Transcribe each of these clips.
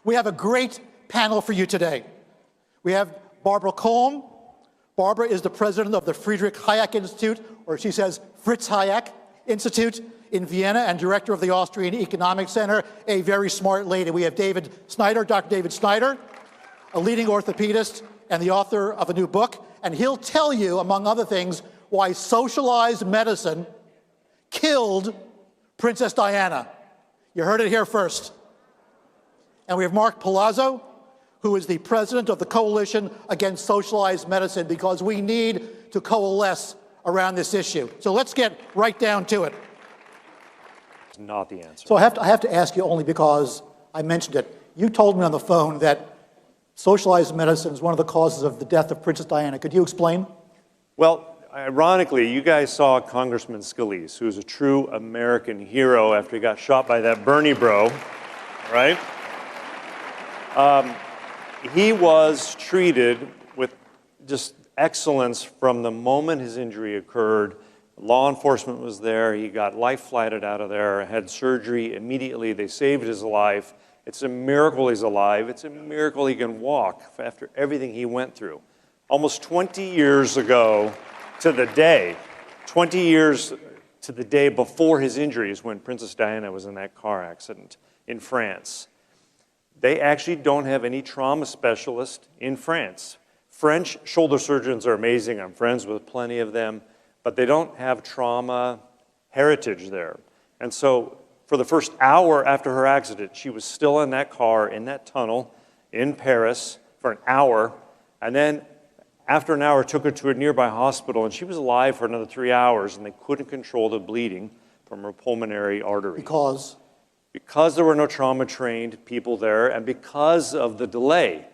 We have a great panel for you today. We have Barbara Kolm. Barbara is the president of the Friedrich Hayek Institute, or she says Fritz Hayek Institute in Vienna, and director of the Austrian Economic Center, a very smart lady. We have David Snyder, Dr. David Snyder, a leading orthopedist and the author of a new book, and he'll tell you, among other things, why socialized medicine killed Princess Diana. You heard it here first. And we have Mark Palazzo, who is the president of the Coalition Against Socialized Medicine, because we need to coalesce around this issue. So let's get right down to it. It's not the answer. So I have to ask you, only because I mentioned it. You told me on the phone that socialized medicine is one of the causes of the death of Princess Diana. Could you explain? Well, ironically, you guys saw Congressman Scalise, who's a true American hero after he got shot by that Bernie bro, right? He was treated with just excellence from the moment his injury occurred. Law enforcement was there. He got life flighted out of there, had surgery immediately. They saved his life. It's a miracle he's alive. It's a miracle he can walk after everything he went through. Almost 20 years ago to the day, 20 years to the day before his injuries, when Princess Diana was in that car accident in France. They actually don't have any trauma specialist in France. French shoulder surgeons are amazing. I'm friends with plenty of them, but they don't have trauma heritage there. And so for the first hour after her accident, she was still in that car, in that tunnel in Paris for an hour. And then after an hour, took her to a nearby hospital, and she was alive for another 3 hours, and they couldn't control the bleeding from her pulmonary artery. Because? Because there were no trauma-trained people there, and because of the delay.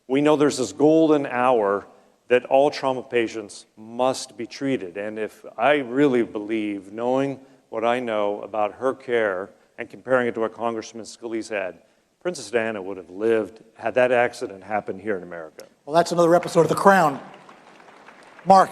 We know there's this golden hour that all trauma patients must be treated. And if I really believe, knowing what I know about her care and comparing it to what Congressman Scalise had, Princess Diana would have lived had that accident happened here in America. Well, that's another episode of The Crown. Mark.